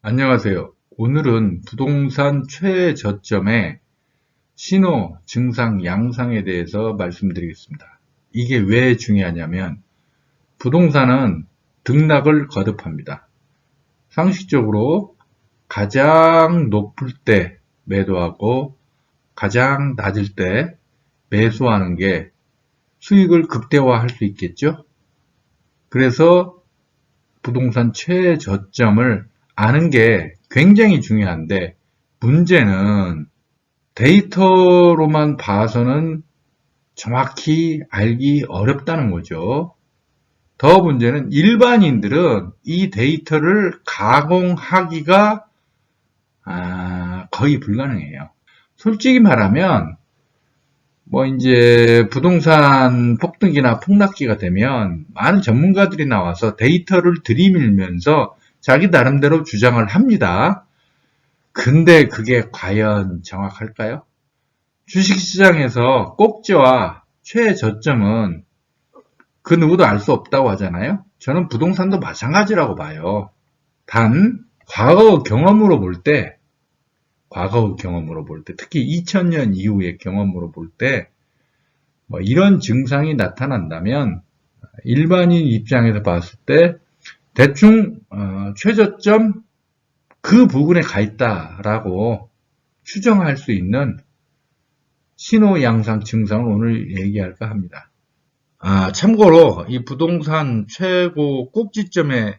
안녕하세요. 오늘은 부동산 최저점의 신호, 증상, 양상에 대해서 말씀드리겠습니다. 이게 왜 중요하냐면 부동산은 등락을 거듭합니다. 상식적으로 가장 높을 때 매도하고 가장 낮을 때 매수하는 게 수익을 극대화할 수 있겠죠? 그래서 부동산 최저점을 아는 게 굉장히 중요한데, 문제는 데이터로만 봐서는 정확히 알기 어렵다는 거죠. 더 문제는 일반인들은 이 데이터를 가공하기가 거의 불가능해요. 솔직히 말하면 이제 부동산 폭등기나 폭락기가 되면 많은 전문가들이 나와서 데이터를 들이밀면서 자기 나름대로 주장을 합니다. 근데 그게 과연 정확할까요? 주식시장에서 꼭지와 최저점은 그 누구도 알 수 없다고 하잖아요. 저는 부동산도 마찬가지라고 봐요. 단 과거 경험으로 볼 때, 특히 2000년 이후의 경험으로 볼 때 이런 증상이 나타난다면 일반인 입장에서 봤을 때 대충 최저점 그 부분에 가 있다라고 추정할 수 있는 신호 양상 증상을 오늘 얘기할까 합니다. 참고로 이 부동산 최고 꼭지점의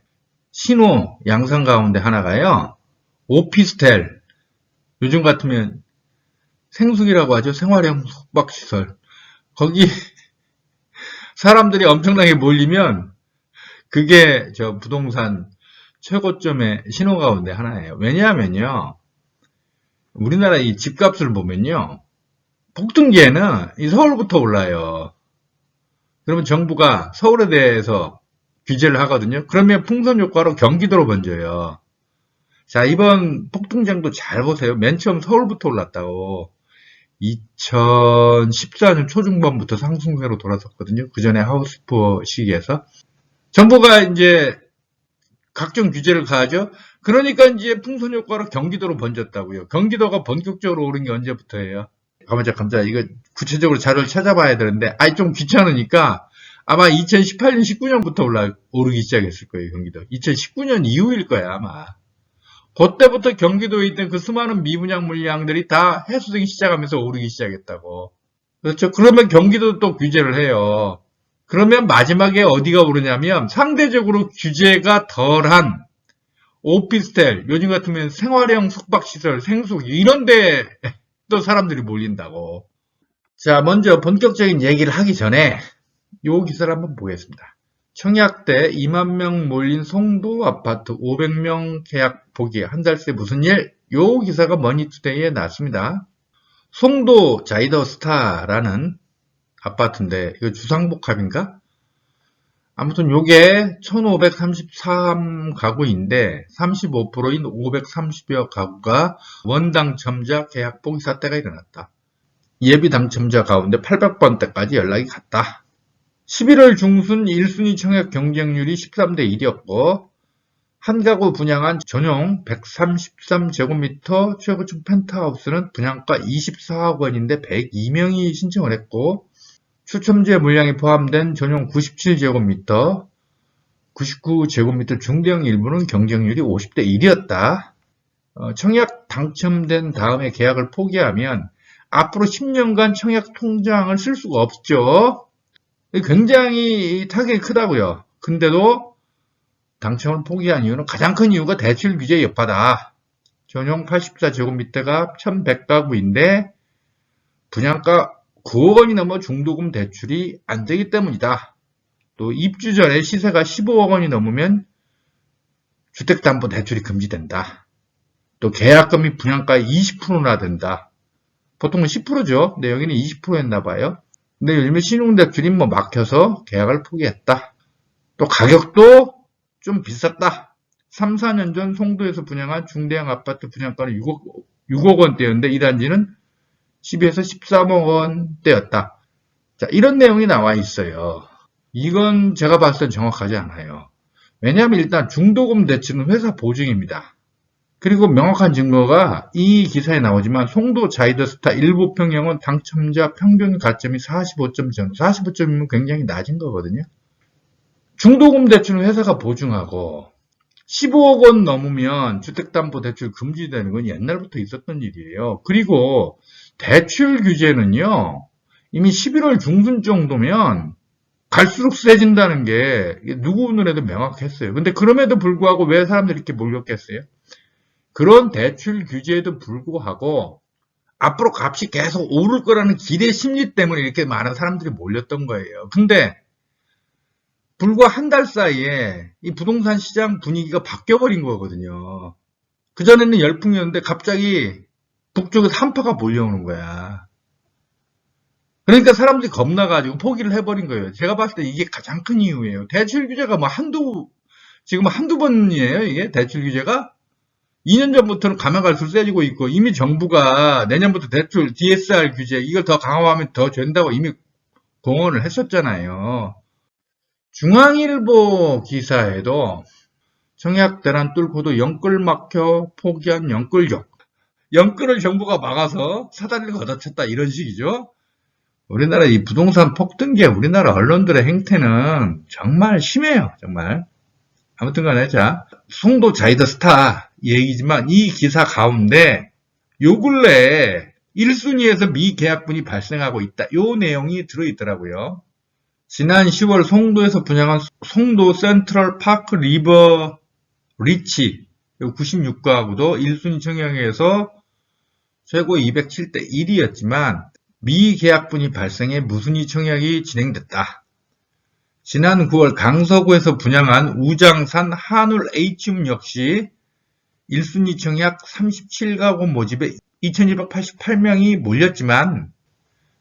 신호 양상 가운데 하나가요, 오피스텔, 요즘 같으면 생숙이라고 하죠. 생활형 숙박시설. 거기 사람들이 엄청나게 몰리면 그게 저 부동산 최고점의 신호 가운데 하나예요. 왜냐하면요, 우리나라 이 집값을 보면요, 폭등기에는 이 서울부터 올라요. 그러면 정부가 서울에 대해서 규제를 하거든요. 그러면 풍선 효과로 경기도로 번져요. 자, 이번 폭등장도 잘 보세요. 맨 처음 서울부터 올랐다고. 2014년 초중반부터 상승세로 돌아섰거든요. 그 전에 하우스푸어 시기에서. 정부가 이제 각종 규제를 가하죠. 그러니까 이제 풍선 효과로 경기도로 번졌다고요. 경기도가 본격적으로 오른 게 언제부터예요? 감사. 이거 구체적으로 자료를 찾아봐야 되는데, 좀 귀찮으니까 아마 2018년, 19년부터 오르기 시작했을 거예요, 경기도. 2019년 이후일 거야, 아마. 그때부터 경기도에 있던 그 수많은 미분양 물량들이 다 해소되기 시작하면서 오르기 시작했다고. 그렇죠. 그러면 경기도 또 규제를 해요. 그러면 마지막에 어디가 오르냐면 상대적으로 규제가 덜한 오피스텔, 요즘 같으면 생활형 숙박시설, 생숙 이런 데 또 사람들이 몰린다고. 자, 먼저 본격적인 얘기를 하기 전에 요 기사를 한번 보겠습니다. 청약대 2만 명 몰린 송도 아파트 500명 계약 포기, 한 달 새 무슨 일? 요 기사가 머니투데이에 났습니다. 송도 자이더스타라는 아파트인데 이거 주상복합인가? 아무튼 요게 1533가구인데 35%인 530여 가구가 원당첨자 계약 포기 사태가 일어났다. 예비 당첨자 가운데 800번대까지 연락이 갔다. 11월 중순 1순위 청약 경쟁률이 13대 1이었고 한 가구 분양한 전용 133제곱미터 최고층 펜트하우스는 분양가 24억 원인데 102명이 신청을 했고, 추첨제 물량이 포함된 전용 97제곱미터, 99제곱미터 중대형 일부는 경쟁률이 50대 1이었다. 청약 당첨된 다음에 계약을 포기하면 앞으로 10년간 청약 통장을 쓸 수가 없죠. 굉장히 타격이 크다고요. 근데도 당첨을 포기한 이유는, 가장 큰 이유가 대출 규제 여파다. 전용 84제곱미터가 1100가구인데 분양가 9억 원이 넘어 중도금 대출이 안 되기 때문이다. 또 입주 전에 시세가 15억 원이 넘으면 주택담보대출이 금지된다. 또 계약금이 분양가의 20%나 된다. 보통은 10%죠. 근데 여기는 20%였나 봐요. 근데 요즘에 신용대출이 막혀서 계약을 포기했다. 또 가격도 좀 비쌌다. 3, 4년 전 송도에서 분양한 중대형 아파트 분양가는 6억 원대였는데 이 단지는 12에서 13억 원대였다. 자, 이런 내용이 나와 있어요. 이건 제가 봤을 땐 정확하지 않아요. 왜냐하면 일단 중도금 대출은 회사 보증입니다. 그리고 명확한 증거가 이 기사에 나오지만 송도 자이더스타 일부 평형은 당첨자 평균 가점이 45점 정도, 45점이면 굉장히 낮은 거거든요. 중도금 대출은 회사가 보증하고 15억 원 넘으면 주택담보대출 금지되는 건 옛날부터 있었던 일이에요. 그리고 대출 규제는요, 이미 11월 중순 정도면 갈수록 세진다는 게 누구 눈에도 명확했어요. 근데 그럼에도 불구하고 왜 사람들이 이렇게 몰렸겠어요? 그런 대출 규제에도 불구하고 앞으로 값이 계속 오를 거라는 기대 심리 때문에 이렇게 많은 사람들이 몰렸던 거예요. 근데 불과 한 달 사이에 이 부동산 시장 분위기가 바뀌어버린 거거든요. 그전에는 열풍이었는데 갑자기 북쪽에서 한파가 몰려오는 거야. 그러니까 사람들이 겁나가지고 포기를 해버린 거예요. 제가 봤을 때 이게 가장 큰 이유예요. 대출 규제가 뭐 지금 한두 번이에요, 이게 대출 규제가? 2년 전부터는 가면 갈수록 세지고 있고, 이미 정부가 내년부터 대출, DSR 규제, 이걸 더 강화하면 더 된다고 이미 공언을 했었잖아요. 중앙일보 기사에도 청약 대란 뚫고도 영끌 막혀 포기한 영끌족. 영끌을 정부가 막아서 사다리를 걷어쳤다 이런 식이죠. 우리나라 이 부동산 폭등기에 우리나라 언론들의 행태는 정말 심해요. 정말. 아무튼 간에 자, 송도 자이더스타 얘기지만 이 기사 가운데 요 근래에 1순위에서 미계약분이 발생하고 있다. 요 내용이 들어있더라고요. 지난 10월 송도에서 분양한 송도 센트럴 파크 리버 리치 96가구도 1순위 청약에서 최고 207대 1이었지만 미계약분이 발생해 무순위 청약이 진행됐다. 지난 9월 강서구에서 분양한 우장산 한울 H움 역시 1순위 청약 37가구 모집에 2288명이 몰렸지만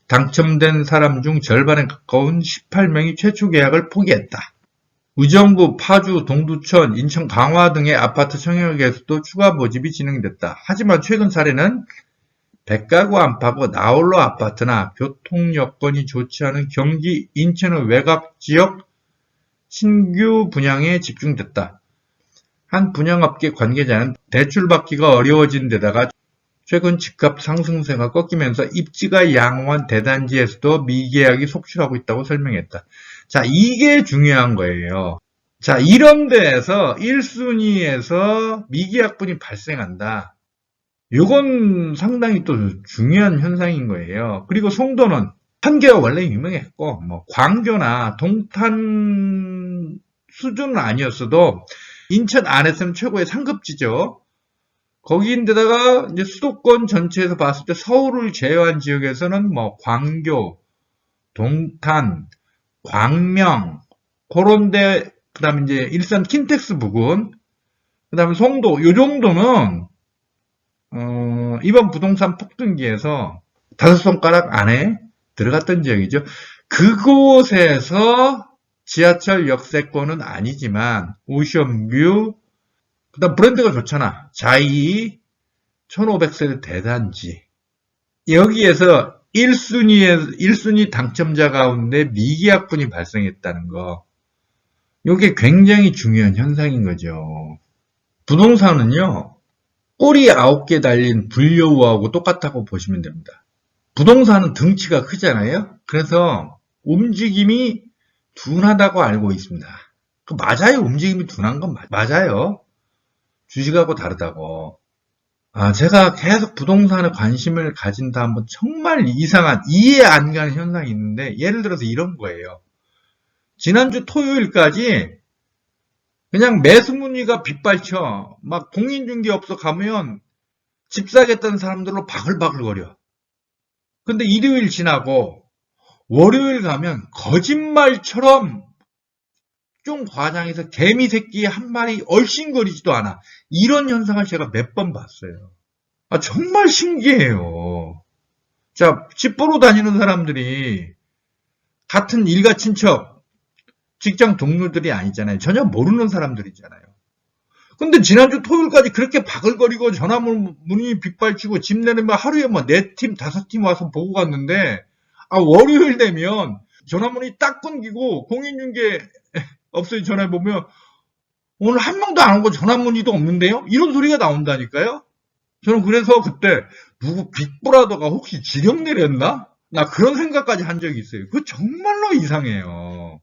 당첨된 사람 중 절반에 가까운 18명이 최초 계약을 포기했다. 의정부, 파주, 동두천, 인천, 강화 등의 아파트 청약에서도 추가 모집이 진행됐다. 하지만 최근 사례는 100가구 안팎의 나홀로 아파트나 교통 여건이 좋지 않은 경기, 인천의 외곽 지역 신규 분양에 집중됐다. 한 분양업계 관계자는 대출받기가 어려워진 데다가 최근 집값 상승세가 꺾이면서 입지가 양호한 대단지에서도 미계약이 속출하고 있다고 설명했다. 자, 이게 중요한 거예요. 자, 이런 데에서 1순위에서 미계약분이 발생한다. 이건 상당히 또 중요한 현상인 거예요. 그리고 송도는 판교가 원래 유명했고, 뭐 광교나 동탄 수준은 아니었어도 인천 안에서는 최고의 상급지죠. 거기인데다가 이제 수도권 전체에서 봤을 때 서울을 제외한 지역에서는 뭐 광교, 동탄, 광명, 그런데 그다음에 이제 일산 킨텍스 부근, 그다음에 송도 요 정도는 이번 부동산 폭등기에서 5손가락 안에 들어갔던 지역이죠. 그곳에서 지하철 역세권은 아니지만 오션뷰, 그다음 브랜드가 좋잖아. 자이 1500세대 대단지. 여기에서 1순위 당첨자 가운데 미계약분이 발생했다는 거. 이게 굉장히 중요한 현상인 거죠. 부동산은요, 꼬리 9개 달린 불려우하고 똑같다고 보시면 됩니다. 부동산은 덩치가 크잖아요. 그래서 움직임이 둔하다고 알고 있습니다. 맞아요. 움직임이 둔한 건 맞아요. 주식하고 다르다고. 제가 계속 부동산에 관심을 가진다 하면 정말 이상한, 이해 안 가는 현상이 있는데, 예를 들어서 이런 거예요. 지난주 토요일까지 그냥 매수 문의가 빗발쳐. 막 공인중개업소 가면 집 사겠다는 사람들로 바글바글거려. 근데 일요일 지나고 월요일 가면 거짓말처럼 좀 과장해서 개미 새끼 한 마리 얼씬거리지도 않아. 이런 현상을 제가 몇 번 봤어요. 정말 신기해요. 자, 집 보러 다니는 사람들이 같은 일가 친척, 직장 동료들이 아니잖아요. 전혀 모르는 사람들이잖아요. 근데 지난주 토요일까지 그렇게 바글거리고 전화문이 빗발치고 집 내려면 하루에 뭐 4팀, 5팀 와서 보고 갔는데, 월요일 되면 전화문이 딱 끊기고 공인중개 업소에 전화해보면 오늘 한 명도 안 오고 전화 문의도 없는데요? 이런 소리가 나온다니까요? 저는 그래서 그때 누구 빅브라더가 혹시 지령 내렸나? 나 그런 생각까지 한 적이 있어요. 그거 정말로 이상해요.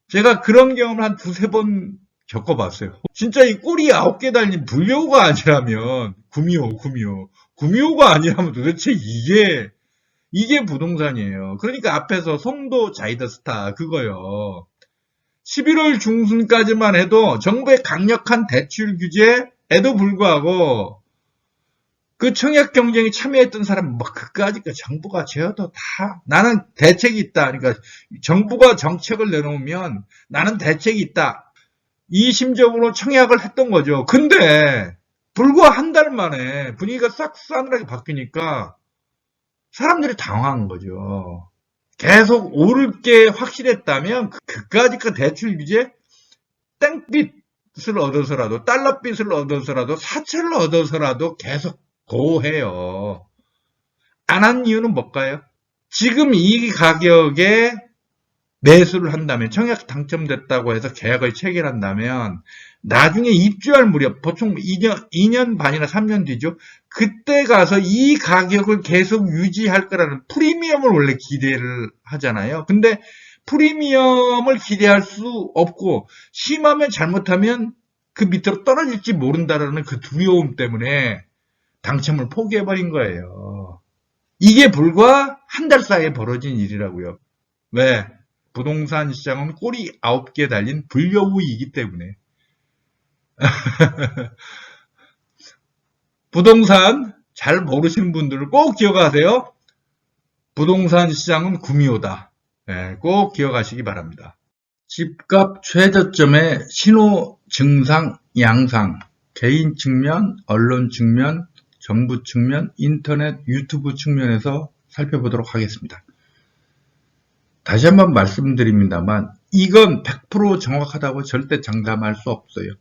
제가 그런 경험을 한 두세 번 겪어봤어요. 진짜 이 꼬리 9개 달린 불려우가 아니라면, 구미호가 아니라면 도대체 이게 부동산이에요. 그러니까 앞에서 송도 자이더스타 그거요. 11월 중순까지만 해도 정부의 강력한 대출 규제에도 불구하고 그 청약 경쟁에 참여했던 사람은 뭐 그까짓 거 정부가 제어도 다 나는 대책이 있다. 그러니까 정부가 정책을 내놓으면 나는 대책이 있다. 이 심정으로 청약을 했던 거죠. 근데 불과 한 달 만에 분위기가 싹 싸늘하게 바뀌니까 사람들이 당황한 거죠. 계속 오를 게 확실했다면 그까짓 거 대출 규제 땡빚을 얻어서라도 달러빚을 얻어서라도 사채를 얻어서라도 계속 고해요. 안 한 이유는 뭘까요? 지금 이 가격에 매수를 한다면 청약 당첨됐다고 해서 계약을 체결한다면 나중에 입주할 무렵 보통 2년 반이나 3년 뒤죠. 그때 가서 이 가격을 계속 유지할 거라는 프리미엄을 원래 기대를 하잖아요. 근데 프리미엄을 기대할 수 없고 심하면 잘못하면 그 밑으로 떨어질지 모른다라는 그 두려움 때문에 당첨을 포기해버린 거예요. 이게 불과 한 달 사이에 벌어진 일이라고요. 왜? 부동산 시장은 꼬리 9개 달린 불려우이기 때문에. 부동산 잘 모르시는 분들은 꼭 기억하세요. 부동산 시장은 구미호다. 네, 꼭 기억하시기 바랍니다. 집값 최저점의 신호 증상, 양상, 개인 측면, 언론 측면, 정부 측면, 인터넷, 유튜브 측면에서 살펴보도록 하겠습니다. 다시 한번 말씀드립니다만 이건 100% 정확하다고 절대 장담할 수 없어요.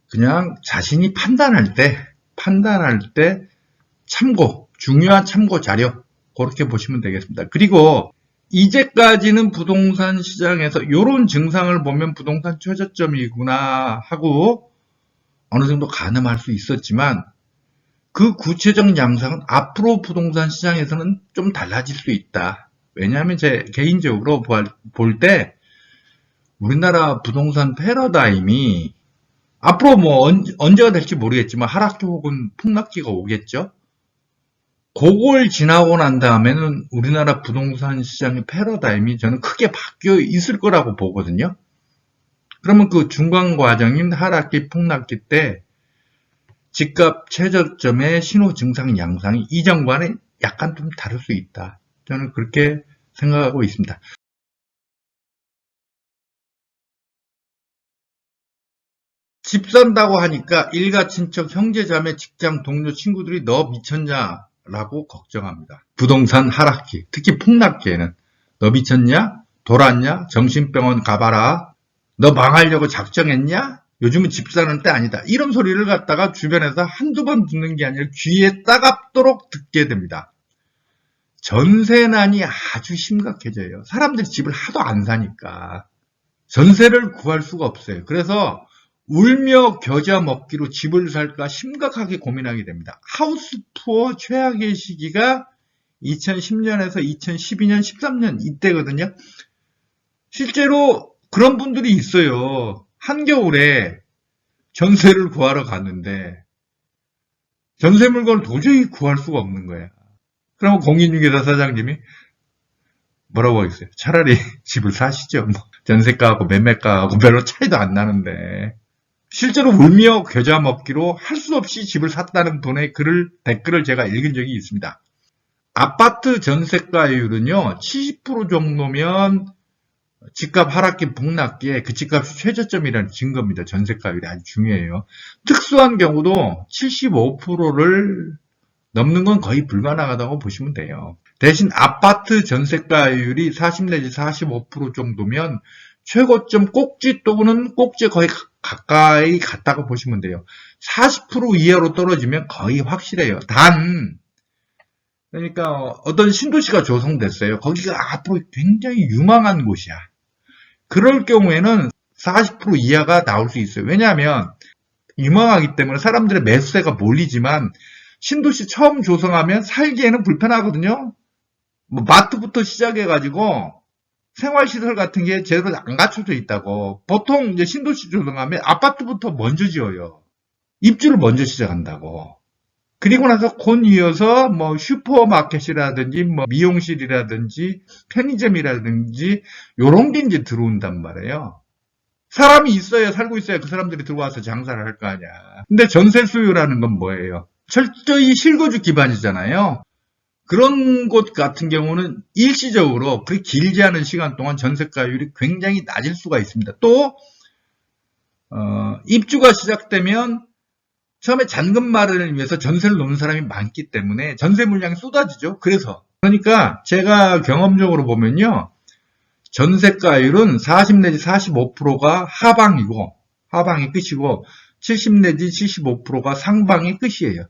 그냥 자신이 판단할 때 중요한 참고 자료 그렇게 보시면 되겠습니다. 그리고 이제까지는 부동산 시장에서 이런 증상을 보면 부동산 최저점이구나 하고 어느 정도 가늠할 수 있었지만 그 구체적 양상은 앞으로 부동산 시장에서는 좀 달라질 수 있다. 왜냐하면 제 개인적으로 볼 때 우리나라 부동산 패러다임이 앞으로 뭐 언제가 될지 모르겠지만 하락기 혹은 폭락기가 오겠죠. 그걸 지나고 난 다음에는 우리나라 부동산 시장의 패러다임이 저는 크게 바뀌어 있을 거라고 보거든요. 그러면 그 중간 과정인 하락기, 폭락기 때 집값 최저점의 신호 증상 양상이 이전과는 약간 좀 다를 수 있다. 저는 그렇게 생각하고 있습니다. 집 산다고 하니까 일가 친척, 형제, 자매, 직장, 동료, 친구들이 너 미쳤냐라고 걱정합니다. 부동산 하락기, 특히 폭락기에는 너 미쳤냐? 돌았냐? 정신병원 가봐라. 너 망하려고 작정했냐? 요즘은 집 사는 때 아니다. 이런 소리를 갖다가 주변에서 한두 번 듣는 게 아니라 귀에 따갑도록 듣게 됩니다. 전세난이 아주 심각해져요. 사람들이 집을 하도 안 사니까. 전세를 구할 수가 없어요. 그래서 울며 겨자 먹기로 집을 살까 심각하게 고민하게 됩니다. 하우스 푸어 최악의 시기가 2010년에서 2012년, 13년 이때거든요. 실제로 그런 분들이 있어요. 한겨울에 전세를 구하러 갔는데 전세 물건을 도저히 구할 수가 없는 거야. 그러면 공인중개사 사장님이 뭐라고 하겠어요? 차라리 집을 사시죠. 뭐 전세가하고 매매가하고 별로 차이도 안 나는데. 실제로 울며 겨자 먹기로 할 수 없이 집을 샀다는 분의 댓글을 제가 읽은 적이 있습니다. 아파트 전세가율은요, 70% 정도면 집값 하락기 폭락기에 그 집값이 최저점이라는 증거입니다. 전세가율이 아주 중요해요. 특수한 경우도 75%를 넘는 건 거의 불가능하다고 보시면 돼요. 대신 아파트 전세가율이 40 내지 45% 정도면 최고점 꼭지 또는 꼭지에 거의 가까이 갔다고 보시면 돼요. 40% 이하로 떨어지면 거의 확실해요. 그러니까 어떤 신도시가 조성됐어요. 거기가 앞으로 굉장히 유망한 곳이야. 그럴 경우에는 40% 이하가 나올 수 있어요. 왜냐하면 유망하기 때문에 사람들의 매수세가 몰리지만 신도시 처음 조성하면 살기에는 불편하거든요. 뭐 마트부터 시작해가지고 생활시설 같은 게 제대로 안 갖춰져 있다고. 보통 이제 신도시 조성하면 아파트부터 먼저 지어요. 입주를 먼저 시작한다고. 그리고 나서 곧 이어서 뭐 슈퍼마켓이라든지 뭐 미용실이라든지 편의점이라든지 요런 게 이제 들어온단 말이에요. 사람이 있어야 살고 있어야 그 사람들이 들어와서 장사를 할 거 아니야. 근데 전세 수요라는 건 뭐예요? 철저히 실거주 기반이잖아요. 그런 곳 같은 경우는 일시적으로 그렇게 길지 않은 시간 동안 전세가율이 굉장히 낮을 수가 있습니다. 또 입주가 시작되면 처음에 잔금 마련을 위해서 전세를 놓는 사람이 많기 때문에 전세 물량이 쏟아지죠. 그러니까 제가 경험적으로 보면요. 전세가율은 40 내지 45%가 하방이 끝이고 70 내지 75%가 상방이 끝이에요.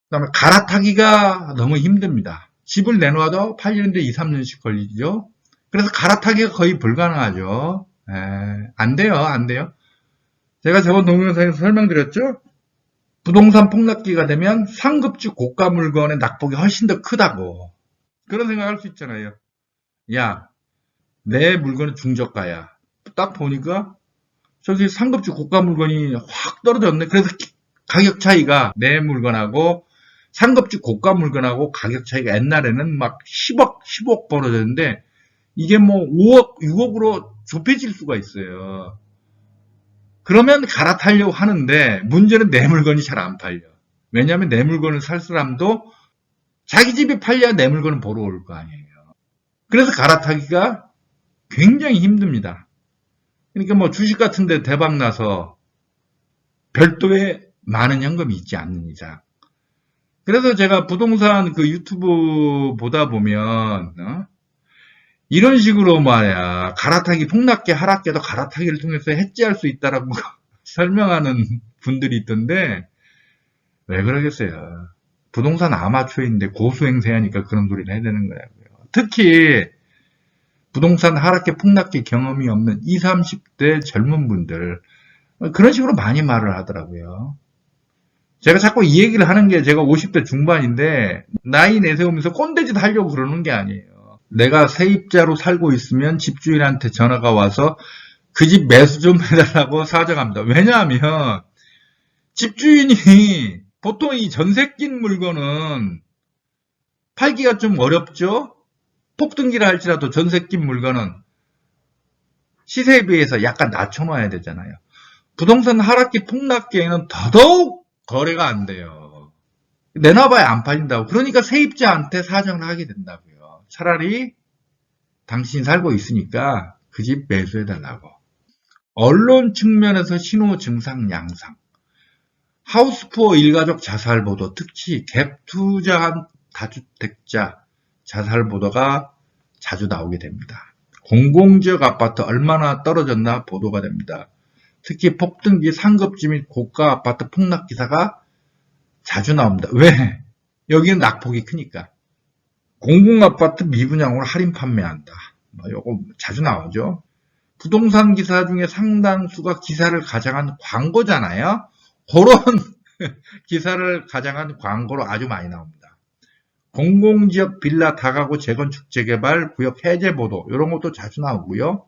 그다음에 갈아타기가 너무 힘듭니다. 집을 내놓아도 팔리는데 2, 3년씩 걸리죠. 그래서 갈아타기가 거의 불가능하죠. 안 돼요. 제가 저번 동영상에서 설명드렸죠? 부동산 폭락기가 되면 상급지 고가 물건의 낙폭이 훨씬 더 크다고. 그런 생각할 수 있잖아요. 야, 내 물건은 중저가야. 딱 보니까 저기 상급지 고가 물건이 확 떨어졌네. 그래서 가격 차이가 내 물건하고 상급지 고가 물건하고 가격 차이가 옛날에는 막 10억, 15억 벌어졌는데 이게 뭐 5억, 6억으로 좁혀질 수가 있어요. 그러면 갈아타려고 하는데 문제는 내 물건이 잘 안 팔려. 왜냐하면 내 물건을 살 사람도 자기 집이 팔려야 내 물건을 보러 올 거 아니에요. 그래서 갈아타기가 굉장히 힘듭니다. 그러니까 뭐 주식 같은 데 대박 나서 별도의 많은 현금이 있지 않는 이상. 그래서 제가 부동산 그 유튜브 보다 보면 이런 식으로 말이야 갈아타기 폭락기 하락기도 갈아타기를 통해서 해지할 수 있다라고 설명하는 분들이 있던데 왜 그러겠어요. 부동산 아마추어인데 고수행세하니까 그런 소리를 해야 되는 거라고요. 특히 부동산 하락기 폭락기 경험이 없는 20, 30대 젊은 분들 그런 식으로 많이 말을 하더라고요. 제가 자꾸 이 얘기를 하는 게 제가 50대 중반인데 나이 내세우면서 꼰대짓 하려고 그러는 게 아니에요. 내가 세입자로 살고 있으면 집주인한테 전화가 와서 그 집 매수 좀 해달라고 사정합니다. 왜냐하면 집주인이 보통 이 전세 낀 물건은 팔기가 좀 어렵죠. 폭등기라 할지라도 전세 낀 물건은 시세에 비해서 약간 낮춰놔야 되잖아요. 부동산 하락기 폭락기에는 더더욱 거래가 안 돼요. 내놔봐야 안 팔린다고. 그러니까 세입자한테 사정을 하게 된다고요. 차라리 당신이 살고 있으니까 그 집 매수해달라고. 언론 측면에서 신호 증상 양상. 하우스푸어 일가족 자살 보도, 특히 갭 투자한 다주택자 자살 보도가 자주 나오게 됩니다. 공공지역 아파트 얼마나 떨어졌나 보도가 됩니다. 특히 폭등기 상급지 및 고가 아파트 폭락 기사가 자주 나옵니다. 왜? 여기는 낙폭이 크니까. 공공아파트 미분양으로 할인 판매한다. 요거 자주 나오죠. 부동산 기사 중에 상당수가 기사를 가장한 광고잖아요. 그런 기사를 가장한 광고로 아주 많이 나옵니다. 공공지역 빌라 다가구 재건축 재개발 구역 해제 보도 이런 것도 자주 나오고요.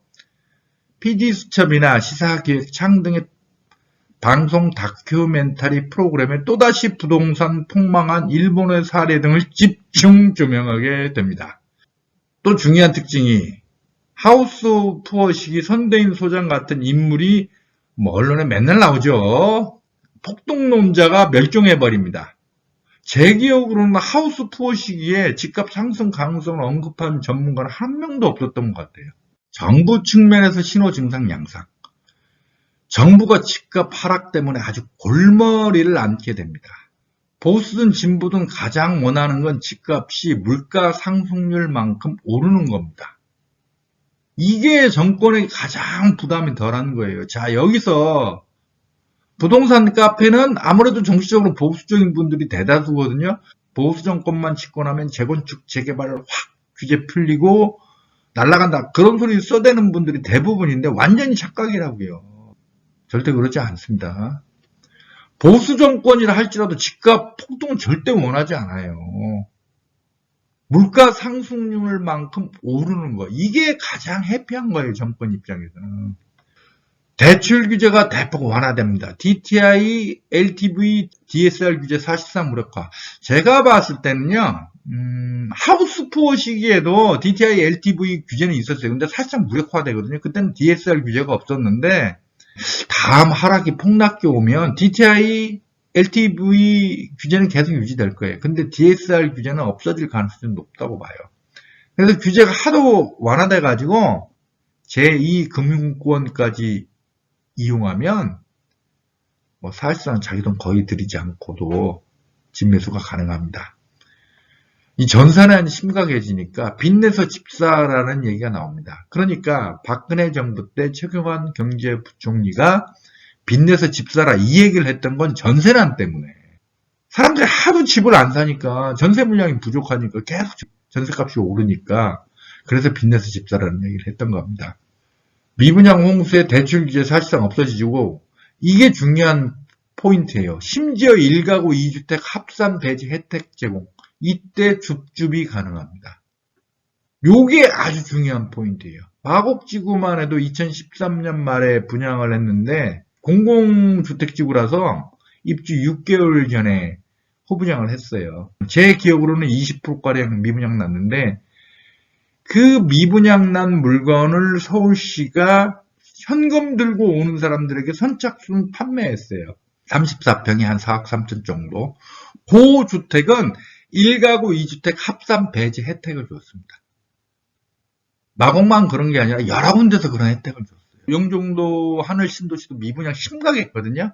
PD수첩이나 시사기획 창 등의 방송 다큐멘터리 프로그램에 또다시 부동산 폭망한 일본의 사례 등을 집중 조명하게 됩니다. 또 중요한 특징이 하우스푸어식이 선대인 소장 같은 인물이 언론에 맨날 나오죠. 폭동론자가 멸종해버립니다. 제 기억으로는 하우스푸어 시기에 집값 상승 가능성을 언급한 전문가는 한 명도 없었던 것 같아요. 정부 측면에서 신호 증상 양상. 정부가 집값 하락 때문에 아주 골머리를 앓게 됩니다. 보수든 진보든 가장 원하는 건 집값이 물가 상승률만큼 오르는 겁니다. 이게 정권의 가장 부담이 덜한 거예요. 자, 여기서 부동산 카페는 아무래도 정치적으로 보수적인 분들이 대다수거든요. 보수 정권만 집권하면 재건축, 재개발을 확 규제 풀리고 날아간다. 그런 소리 써대는 분들이 대부분인데 완전히 착각이라고요. 절대 그렇지 않습니다. 보수 정권이라 할지라도 집값 폭등은 절대 원하지 않아요. 물가 상승률만큼 오르는 거. 이게 가장 해피한 거예요, 정권 입장에서는. 대출 규제가 대폭 완화됩니다. DTI, LTV, DSR 규제 사실상 무력화. 제가 봤을 때는요, 하우스푸어 시기에도 DTI, LTV 규제는 있었어요. 근데 사실상 무력화되거든요. 그때는 DSR 규제가 없었는데, 다음 하락이 폭락기 오면 DTI, LTV 규제는 계속 유지될 거예요. 근데 DSR 규제는 없어질 가능성이 높다고 봐요. 그래서 규제가 하도 완화돼가지고 제2금융권까지 이용하면 뭐 사실상 자기 돈 거의 들이지 않고도 집 매수가 가능합니다. 이 전산난이 심각해지니까 빚내서 집 사라는 얘기가 나옵니다. 그러니까 박근혜 정부 때 최경환 경제부총리가 빚내서 집 사라 이 얘기를 했던 건 전세난 때문에. 사람들이 하도 집을 안 사니까 전세 물량이 부족하니까 계속 전세값이 오르니까 그래서 빚내서 집 사라는 얘기를 했던 겁니다. 미분양 홍수의 대출 규제 사실상 없어지고 이게 중요한 포인트예요. 심지어 1가구 2주택 합산 배지 혜택 제공. 이때 줍줍이 가능합니다. 요게 아주 중요한 포인트예요. 마곡지구만 해도 2013년 말에 분양을 했는데 공공주택지구라서 입주 6개월 전에 호분양을 했어요. 제 기억으로는 20%가량 미분양 났는데 그 미분양 난 물건을 서울시가 현금 들고 오는 사람들에게 선착순 판매했어요. 34평이 한 4억 3천 정도. 그 주택은 1가구 2주택 합산 배지 혜택을 줬습니다. 마곡만 그런 게 아니라 여러 군데서 그런 혜택을 줬어요. 영종도 하늘 신도시도 미분양 심각했거든요.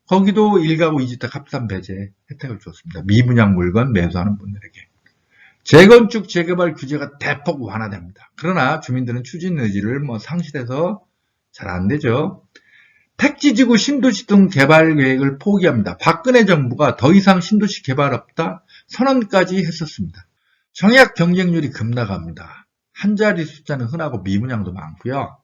거기도 1가구 2주택 합산 배제 혜택을 줬습니다. 미분양 물건 매수하는 분들에게. 재건축, 재개발 규제가 대폭 완화됩니다. 그러나 주민들은 추진 의지를 상실해서 잘 안 되죠. 택지지구 신도시 등 개발 계획을 포기합니다. 박근혜 정부가 더 이상 신도시 개발 없다 선언까지 했었습니다. 청약 경쟁률이 급락합니다. 한자리 숫자는 흔하고 미분양도 많고요.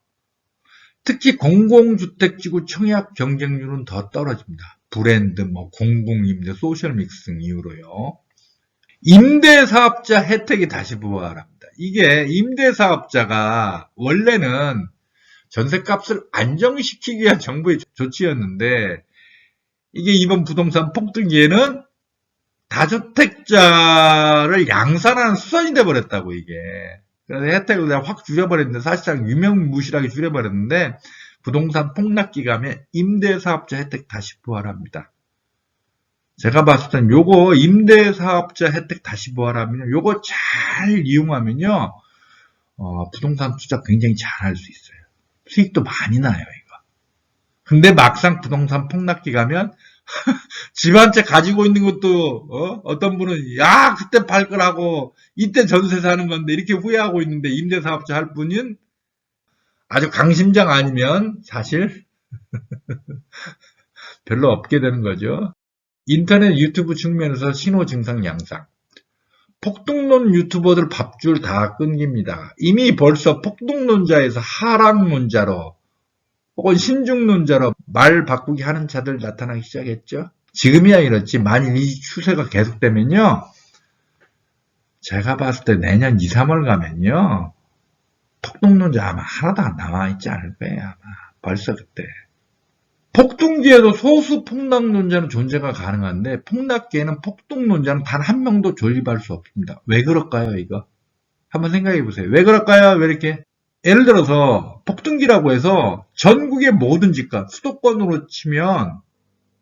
특히 공공주택지구 청약 경쟁률은 더 떨어집니다. 브랜드, 공공임대, 소셜믹스 등 이유로요. 임대사업자 혜택이 다시 부활합니다. 이게 임대사업자가 원래는 전셋값을 안정시키기 위한 정부의 조치였는데 이게 이번 부동산 폭등기에는 다주택자를 양산하는 수단이 돼버렸다고 이게. 그래서 혜택을 그냥 확 줄여버렸는데 사실상 유명무실하게 줄여버렸는데 부동산 폭락 기간에 임대사업자 혜택 다시 부활합니다. 제가 봤을 땐 요거 임대사업자 혜택 다시 부활하면 요거 잘 이용하면요 부동산 투자 굉장히 잘 할 수 있어요. 수익도 많이 나요 이거. 근데 막상 부동산 폭락기 가면 집 한 채 가지고 있는 것도 어떤 분은 야 그때 팔 거라고 이때 전세 사는 건데 이렇게 후회하고 있는데 임대사업자 할 분은 아주 강심장 아니면 사실 별로 없게 되는 거죠. 인터넷 유튜브 측면에서 신호 증상 양상. 폭등론 유튜버들 밥줄 다 끊깁니다. 이미 벌써 폭등론자에서 하락론자로 혹은 신중론자로 말 바꾸기 하는 자들 나타나기 시작했죠. 지금이야 이렇지 만일 이 추세가 계속되면요. 제가 봤을 때 내년 2, 3월 가면요. 폭등론자 아마 하나도 안 남아있지 않을 거예요. 아마 벌써 그때. 폭등기에도 소수 폭락론자는 존재가 가능한데 폭락기에는 폭등론자는 단 한 명도 존립할 수 없습니다. 왜 그럴까요 이거? 한번 생각해 보세요. 왜 그럴까요? 왜 이렇게? 예를 들어서 폭등기라고 해서 전국의 모든 집값, 수도권으로 치면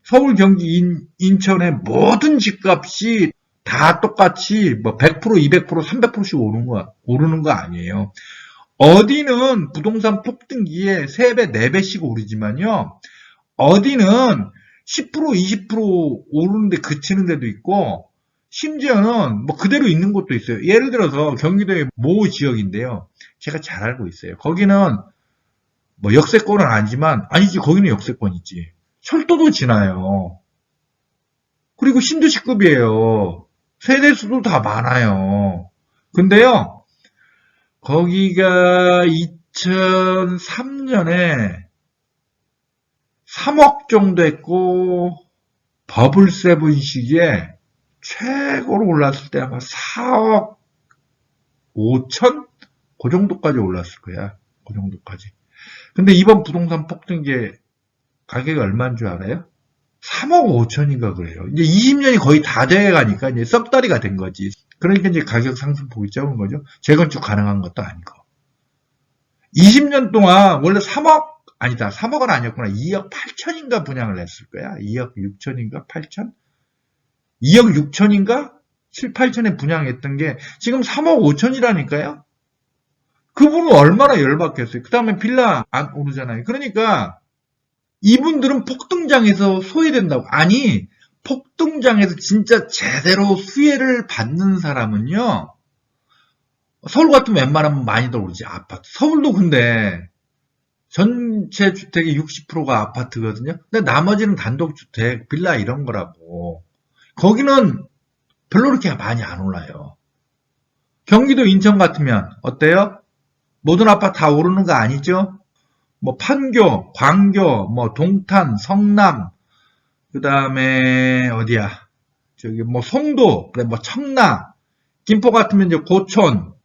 서울, 경기, 인천의 모든 집값이 다 똑같이 100%, 200%, 300%씩 오르는 거 아니에요. 어디는 부동산 폭등기에 3배, 4배씩 오르지만요. 어디는 10%, 20% 오르는데 그치는 데도 있고 심지어는 그대로 있는 곳도 있어요. 예를 들어서 경기도의 모 지역인데요. 제가 잘 알고 있어요. 거기는 역세권은 아니지만 아니지 거기는 역세권이지. 철도도 지나요. 그리고 신도시급이에요. 세대수도 다 많아요. 근데요. 거기가 2003년에 3억 정도 했고, 버블7 시기에 최고로 올랐을 때 아마 4억 5천? 그 정도까지 올랐을 거야. 그 정도까지. 근데 이번 부동산 폭등기에 가격이 얼마인 줄 알아요? 3억 5천인가 그래요. 이제 20년이 거의 다 돼가니까 이제 썩다리가 된 거지. 그러니까 이제 가격 상승폭이 적은 거죠. 재건축 가능한 것도 아니고. 20년 동안 원래 3억은 아니었구나. 2억 8천인가 분양을 했을 거야. 2억 6천인가 8천? 2억 6천인가? 7, 8천에 분양했던 게 지금 3억 5천이라니까요. 그분은 얼마나 열받겠어요. 그 다음에 빌라 안 오르잖아요. 그러니까 이분들은 폭등장에서 소외된다고. 아니, 폭등장에서 진짜 제대로 수혜를 받는 사람은요. 서울 같으면 웬만하면 많이들 오르지. 아파트. 서울도 근데 전체 주택의 60%가 아파트거든요. 근데 나머지는 단독주택, 빌라 이런 거라고. 거기는 별로 그렇게 많이 안 올라요. 경기도 인천 같으면 어때요? 모든 아파트 다 오르는 거 아니죠? 뭐 판교, 광교, 뭐 동탄, 성남, 그 다음에 어디야? 저기 뭐 송도, 그래 뭐 청라, 김포 같으면 이제 고촌,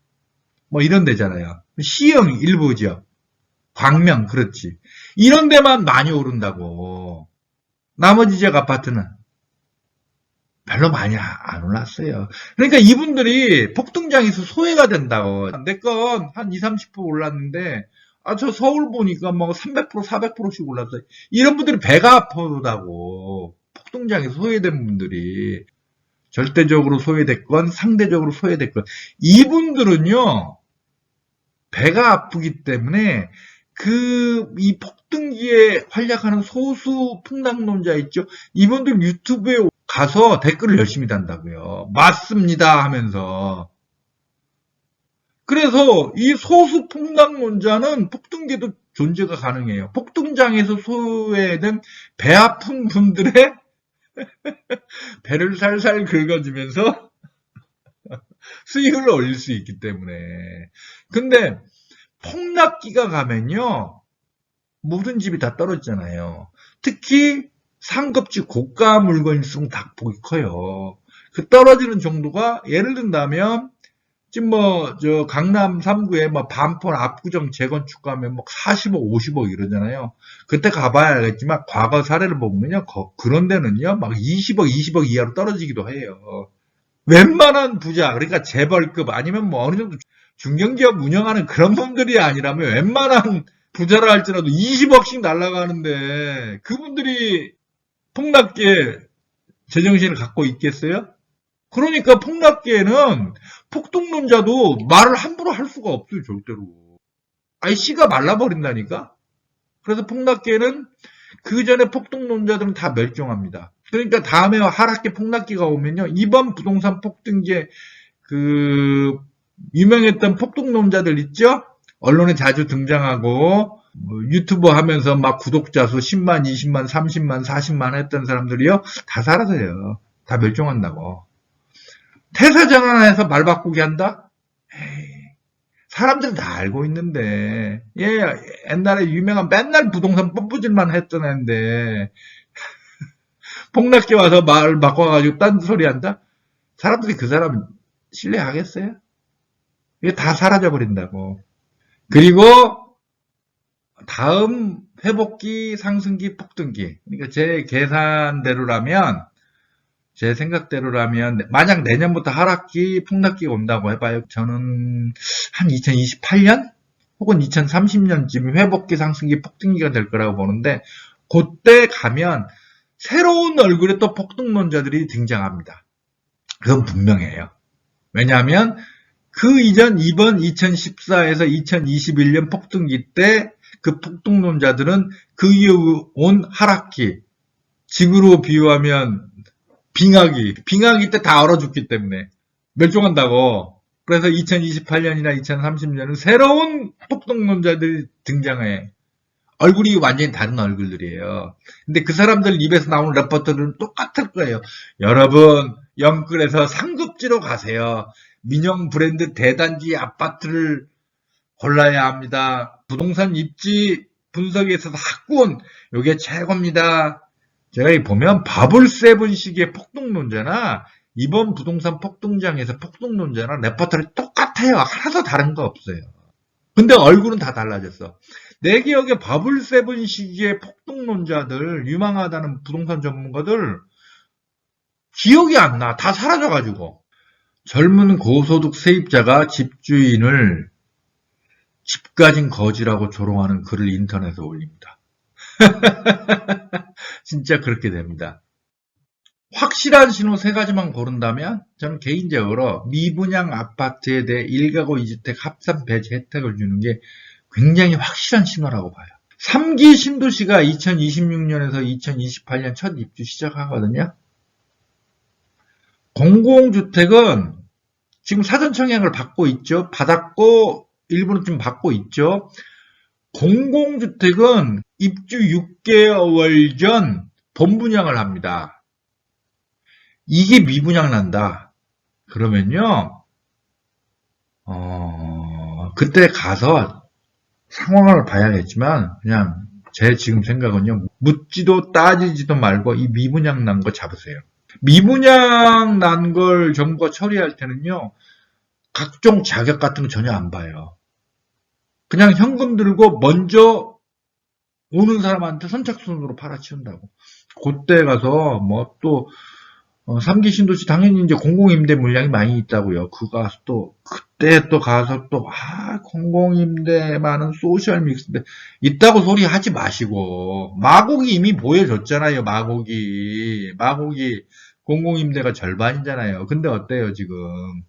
뭐 이런 데잖아요. 시흥 일부 지역, 광명 그렇지. 이런 데만 많이 오른다고. 나머지 지역 아파트는 별로 많이 안 올랐어요. 그러니까 이분들이 폭등장에서 소외가 된다고. 내 건 한 20, 30% 올랐는데, 저 서울 보니까 뭐 300%, 400%씩 올랐어요. 이런 분들이 배가 아프다고. 폭등장에서 소외된 분들이. 절대적으로 소외됐건, 상대적으로 소외됐건. 이분들은요, 배가 아프기 때문에, 이 폭등기에 활약하는 소수 풍랑론자 있죠? 이분들 유튜브에 가서 댓글을 열심히 단다고요. 맞습니다 하면서. 그래서 이 소수 폭락론자는 폭등기도 존재가 가능해요. 폭등장에서 소외된 배 아픈 분들의 배를 살살 긁어주면서 수익을 올릴 수 있기 때문에. 근데 폭락기가 가면요. 모든 집이 다 떨어지잖아요. 특히 상급지 고가 물건일수록 낙폭이 커요. 그 떨어지는 정도가 예를 든다면 지금 강남 3구에 반포 압구정 재건축 가면 40억, 50억 이러잖아요. 그때 가봐야 알겠지만 과거 사례를 보면요. 그런 데는요. 20억 이하로 떨어지기도 해요. 웬만한 부자, 그러니까 재벌급 아니면 어느 정도 중견기업 운영하는 그런 분들이 아니라면 웬만한 부자라 할지라도 20억씩 날아가는데 그분들이 폭락기에 제정신을 갖고 있겠어요? 그러니까 폭락기에는 폭등론자도 말을 함부로 할 수가 없어요, 절대로. 아니, 씨가 말라버린다니까? 그래서 폭락기에는 그 전에 폭등론자들은 다 멸종합니다. 그러니까 다음에 하락기 폭락기가 오면요, 이번 부동산 폭등기에 유명했던 폭등론자들 있죠? 언론에 자주 등장하고, 유튜브 하면서 구독자 수 10만, 20만, 30만, 40만 했던 사람들이요. 다 사라져요. 다 멸종한다고. 태세 전환해서 말 바꾸게 한다? 에이, 사람들은 다 알고 있는데. 옛날에 유명한 맨날 부동산 뽐뿌질만 했던 애인데 폭락기 와서 말 바꿔가지고 딴 소리 한다? 사람들이 그 사람 신뢰하겠어요? 이게 다 사라져버린다고. 그리고 다음 회복기, 상승기, 폭등기. 그러니까 제 계산대로라면, 제 생각대로라면 만약 내년부터 하락기, 폭락기가 온다고 해봐요. 저는 한 2028년 혹은 2030년쯤 회복기, 상승기, 폭등기가 될 거라고 보는데 그때 가면 새로운 얼굴의 또 폭등론자들이 등장합니다. 그건 분명해요. 왜냐하면 그 이전 이번 2014에서 2021년 폭등기 때 그 폭등론자들은 그 이후 온 하락기, 지구로 비유하면 빙하기 때 다 얼어 죽기 때문에 멸종한다고. 그래서 2028년이나 2030년은 새로운 폭등론자들이 등장해. 얼굴이 완전히 다른 얼굴들이에요. 근데 그 사람들 입에서 나오는 레퍼토리는 똑같을 거예요. 여러분, 영끌에서 상급지로 가세요. 민영 브랜드 대단지 아파트를 골라야 합니다. 부동산 입지 분석에 있어서 학군, 요게 최고입니다. 제가 이 보면 바블7식의 폭등론자나 이번 부동산 폭등장에서 폭등론자나 레퍼토리 똑같아요. 하나도 다른 거 없어요. 근데 얼굴은 다 달라졌어. 내 기억에 바블7 시기의 폭등론자들, 유망하다는 부동산 전문가들 기억이 안 나. 다 사라져가지고. 젊은 고소득 세입자가 집주인을 집 가진 거지라고 조롱하는 글을 인터넷에 올립니다. 진짜 그렇게 됩니다. 확실한 신호 세 가지만 고른다면 저는 개인적으로 미분양 아파트에 대해 1가구 2주택 합산 배제 혜택을 주는 게 굉장히 확실한 신호라고 봐요. 3기 신도시가 2026년에서 2028년 첫 입주 시작하거든요. 공공주택은 지금 사전 청약을 받고 있죠. 받았고 일부는 좀 받고 있죠. 공공주택은 입주 6개월 전 본분양을 합니다. 이게 미분양 난다. 그러면요, 그때 가서 상황을 봐야겠지만, 그냥 제 지금 생각은요, 묻지도 따지지도 말고 이 미분양 난 거 잡으세요. 미분양 난 걸 정부가 처리할 때는요, 각종 자격 같은 거 전혀 안 봐요. 그냥 현금 들고 먼저 오는 사람한테 선착순으로 팔아치운다고. 그때 가서 뭐 또 3기 신도시 당연히 이제 공공임대 물량이 많이 있다고요. 그때 또 가서 공공임대 많은 소셜 믹스인데 있다고 소리 하지 마시고, 마곡이 이미 보여줬잖아요. 마곡이 공공임대가 절반이잖아요. 근데 어때요 지금?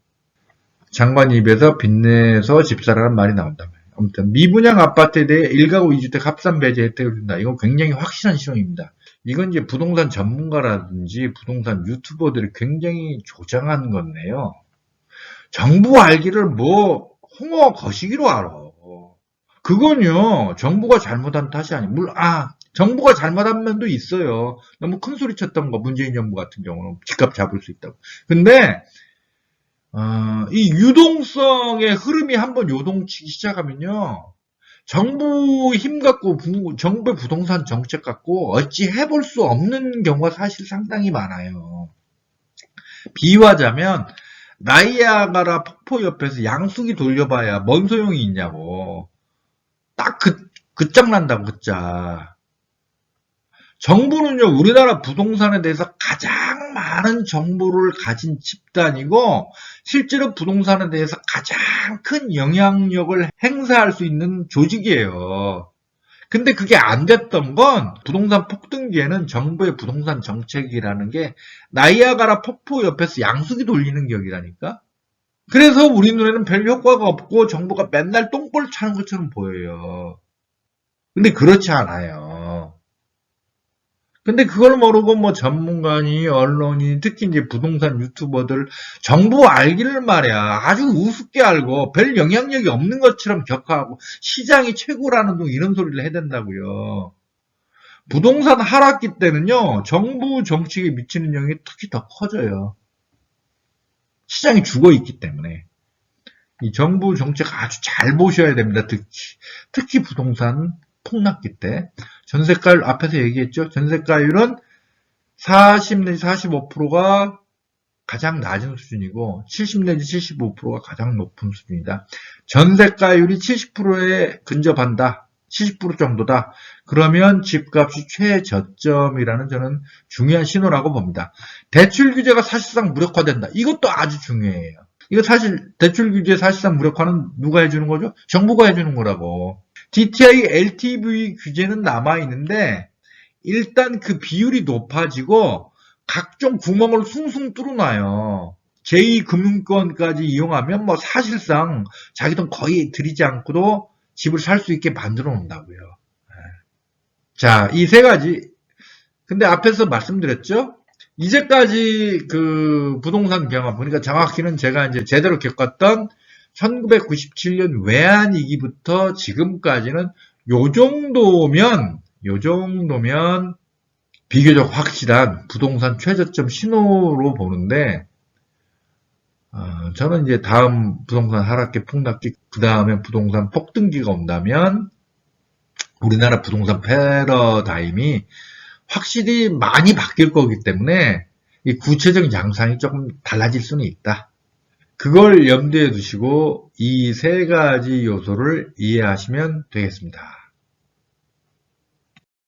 장관 입에서 빚내서 집사라는 말이 나온다며. 아무튼 미분양 아파트에 대해 1가구 2주택 합산 배제 혜택을 준다. 이건 굉장히 확실한 신호입니다. 이건 이제 부동산 전문가라든지 부동산 유튜버들이 굉장히 조장한 건데요. 정부 알기를 홍어 거시기로 알아. 그건요, 정부가 잘못한 탓이 아니에요. 물론, 정부가 잘못한 면도 있어요. 너무 큰 소리 쳤던 거, 문재인 정부 같은 경우는 집값 잡을 수 있다고. 근데, 이 유동성의 흐름이 한번 요동치기 시작하면요, 정부 힘 갖고, 정부의 부동산 정책 갖고 어찌 해볼 수 없는 경우가 사실 상당히 많아요. 비유하자면, 나이아가라 폭포 옆에서 양수기 돌려봐야 뭔 소용이 있냐고. 딱 끝장난다고, 끝장. 정부는요, 우리나라 부동산에 대해서 가장 많은 정보를 가진 집단이고, 실제로 부동산에 대해서 가장 큰 영향력을 행사할 수 있는 조직이에요. 근데 그게 안 됐던 건, 부동산 폭등기에는 정부의 부동산 정책이라는 게 나이아가라 폭포 옆에서 양수기 돌리는 격이라니까? 그래서 우리 눈에는 별 효과가 없고 정부가 맨날 똥볼 차는 것처럼 보여요. 근데 그렇지 않아요. 근데 그걸 모르고 전문가니 언론이 특히 이제 부동산 유튜버들 정부 알기를 말이야 아주 우습게 알고 별 영향력이 없는 것처럼 격하고 시장이 최고라는 둥 이런 소리를 해댄다고요. 부동산 하락기 때는요 정부 정책에 미치는 영향이 특히 더 커져요. 시장이 죽어있기 때문에 이 정부 정책 아주 잘 보셔야 됩니다. 특히 부동산 폭락기 때 전세가율 앞에서 얘기했죠. 전세가율은 40 내지 45%가 가장 낮은 수준이고 70 내지 75%가 가장 높은 수준이다. 전세가율이 70%에 근접한다. 70% 정도다. 그러면 집값이 최저점이라는 저는 중요한 신호라고 봅니다. 대출 규제가 사실상 무력화된다. 이것도 아주 중요해요. 이거 사실 대출 규제 사실상 무력화는 누가 해주는 거죠? 정부가 해주는 거라고. DTI LTV 규제는 남아있는데 일단 그 비율이 높아지고 각종 구멍을 숭숭 뚫어놔요. 제2금융권까지 이용하면 사실상 자기 돈 거의 들이지 않고도 집을 살 수 있게 만들어 놓는다고요. 자, 이 세 가지. 근데 앞에서 말씀드렸죠? 이제까지 그 부동산 경험, 그러니까 정확히는 제가 이제 제대로 겪었던 1997년 외환위기부터 지금까지는 요 정도면 비교적 확실한 부동산 최저점 신호로 보는데, 저는 이제 다음 부동산 하락기, 폭락기, 그 다음에 부동산 폭등기가 온다면, 우리나라 부동산 패러다임이 확실히 많이 바뀔 거기 때문에 이 구체적 양상이 조금 달라질 수는 있다. 그걸 염두에 두시고 이 세 가지 요소를 이해하시면 되겠습니다.